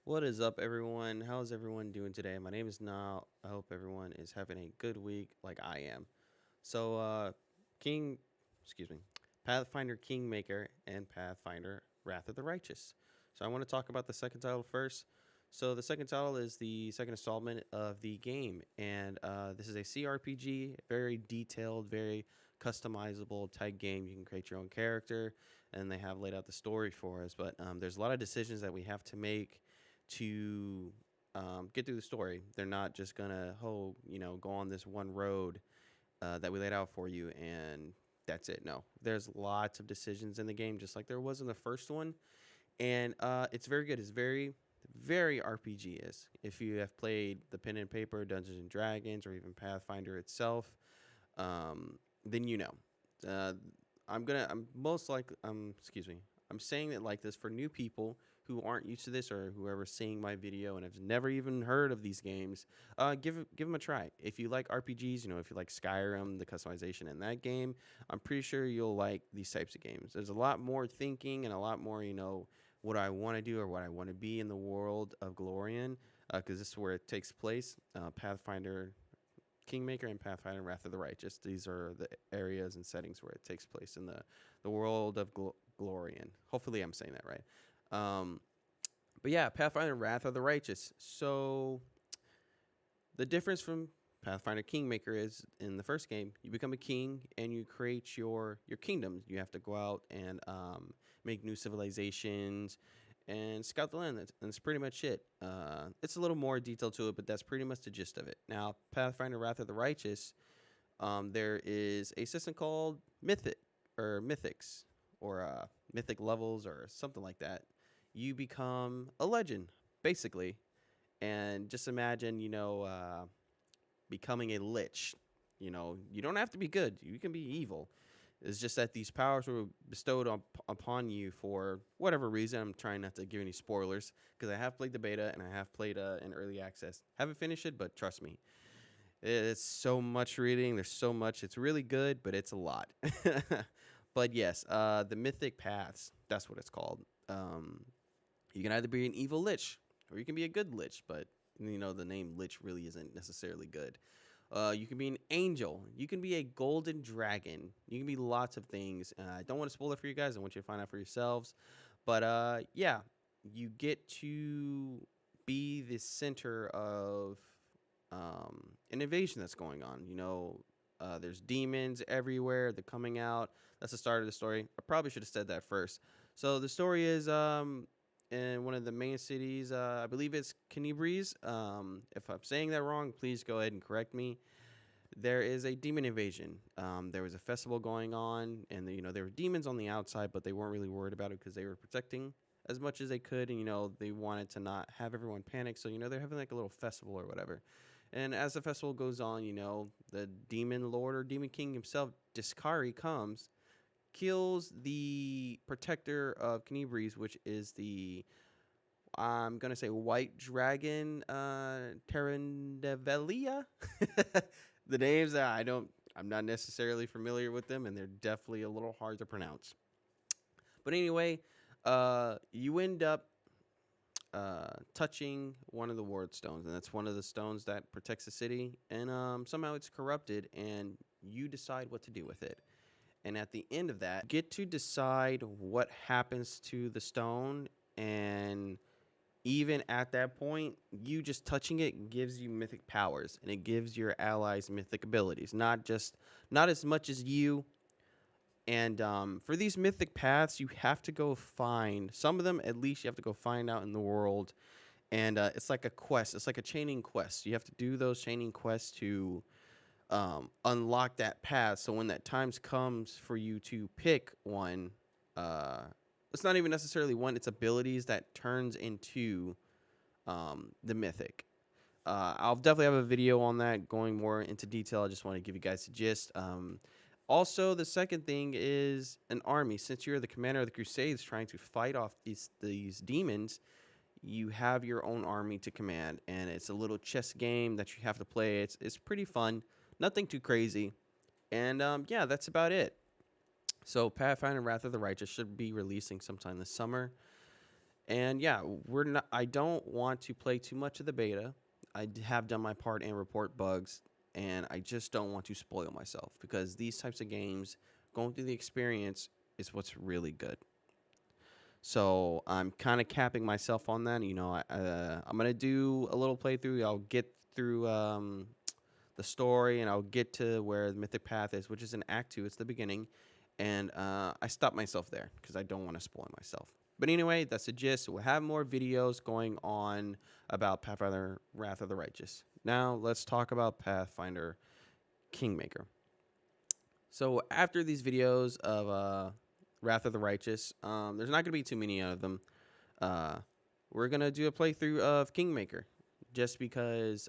What is up, everyone? How's everyone doing today? My name is Niall. I hope everyone is having a good week like I am. So, King, excuse me, Pathfinder Kingmaker and Pathfinder Wrath of the Righteous. So, I want to talk about the second title first. So, the second title is the second installment of the game, and this is a CRPG, very detailed, very customizable type game. You can create your own character, and they have laid out the story for us. But there's a lot of decisions that we have to make to get through the story. They're not just gonna go on this one road that we laid out for you and that's it. No, there's lots of decisions in the game, just like there was in the first one, and it's very good. It's very RPG is. If you have played the pen and paper Dungeons and Dragons or even Pathfinder itself, then you know. Uh, I'm most likely, excuse me, I'm saying it like this for new people who aren't used to this or whoever's seeing my video and have never even heard of these games. Give them a try. If you like RPGs, if you like Skyrim, the customization in that game, I'm pretty sure you'll like these types of games. There's a lot more thinking and a lot more, what I want to do or what I want to be in the world of Glorian, because this is where it takes place. Pathfinder Kingmaker and Pathfinder Wrath of the Righteous. These are the areas and settings where it takes place in the world of Glorian. Hopefully, I'm saying that right. Um, but yeah, Pathfinder Wrath of the Righteous. So the difference from Pathfinder Kingmaker is in the first game, you become a king and you create your kingdom. You have to go out and make new civilizations and scout the land. That's pretty much it. It's a little more detail to it, but that's pretty much the gist of it. Now, Pathfinder Wrath of the Righteous, there is a system called Mythics or Mythic levels or something like that. You become a legend, basically. And just imagine, becoming a lich. You don't have to be good. You can be evil. It's just that these powers were bestowed upon you for whatever reason. I'm trying not to give any spoilers because I have played the beta and I have played in early access. Haven't finished it, but trust me, it's so much reading. There's so much. It's really good, but it's a lot. But yes, the Mythic Paths. That's what it's called. You can either be an evil lich or you can be a good lich, but the name lich really isn't necessarily good. You can be an angel. You can be a golden dragon. You can be lots of things. I don't want to spoil it for you guys. I want you to find out for yourselves. But yeah, you get to be the center of an invasion that's going on. There's demons everywhere. They're coming out. That's the start of the story. I probably should have said that first. So the story is in one of the main cities. I believe it's Canibres. If I'm saying that wrong, please go ahead and correct me. There is a demon invasion. There was a festival going on, and there were demons on the outside, but they weren't really worried about it because they were protecting as much as they could, and they wanted to not have everyone panic. So they're having like a little festival or whatever. And as the festival goes on, the demon lord or demon king himself, Discari, comes, kills the protector of Canibres, which is the I'm gonna say white dragon, Terendevelia. The names that I'm not necessarily familiar with them, and they're definitely a little hard to pronounce. But anyway, you end up touching one of the ward stones, and that's one of the stones that protects the city. And somehow it's corrupted, and you decide what to do with it. And at the end of that, you get to decide what happens to the stone. And even at that point, you just touching it gives you mythic powers, and it gives your allies mythic abilities. Not as much as you. And for these mythic paths, you have to go find some of them. At least you have to go find out in the world. And it's like a quest. It's like a chaining quest. You have to do those chaining quests to unlock that path. So when that times comes for you to pick one, it's not even necessarily one. It's abilities that turns into the mythic. I'll definitely have a video on that going more into detail. I just want to give you guys a gist. Also, the second thing is an army. Since you're the commander of the Crusades trying to fight off these demons, you have your own army to command, and it's a little chess game that you have to play. It's pretty fun, nothing too crazy, and yeah, that's about it. So Pathfinder Wrath of the Righteous should be releasing sometime this summer, And yeah, we're not. I don't want to play too much of the beta. Have done my part and report bugs, and I just don't want to spoil myself because these types of games, going through the experience, is what's really good. So I'm kind of capping myself on that. I'm gonna do a little playthrough. I'll get through the story, and I'll get to where the Mythic Path is, which is in Act 2. It's the beginning. And I stopped myself there because I don't want to spoil myself. But anyway, that's the gist. We'll have more videos going on about Pathfinder Wrath of the Righteous. Now, let's talk about Pathfinder Kingmaker. So, after these videos of Wrath of the Righteous, there's not going to be too many of them. Uh, we're going to do a playthrough of Kingmaker just because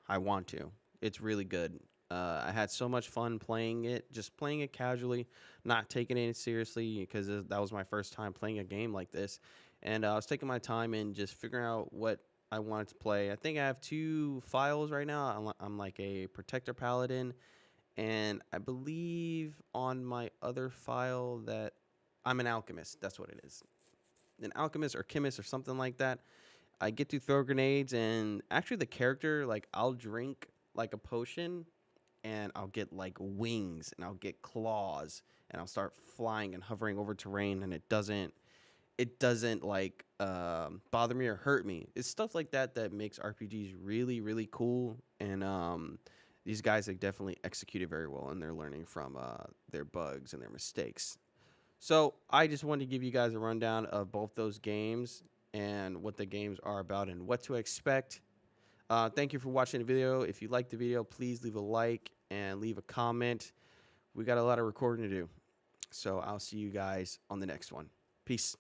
I want to. It's really good. I had so much fun playing it, just playing it casually, not taking it seriously because that was my first time playing a game like this. And I was taking my time and just figuring out what I wanted to play. I think I have 2 files right now. I'm like a Protector Paladin, and I believe on my other file that I'm an Alchemist. That's what it is. An Alchemist or Chemist or something like that. I get to throw grenades, and actually the character, like, I'll drink like a potion and I'll get like wings and I'll get claws and I'll start flying and hovering over terrain, and it doesn't like bother me or hurt me. It's stuff like that that makes RPGs really really cool, and these guys have definitely executed very well, and they're learning from their bugs and their mistakes. So I just wanted to give you guys a rundown of both those games and what the games are about and what to expect. Thank you for watching the video. If you liked the video, please leave a like and leave a comment. We got a lot of recording to do. So I'll see you guys on the next one. Peace.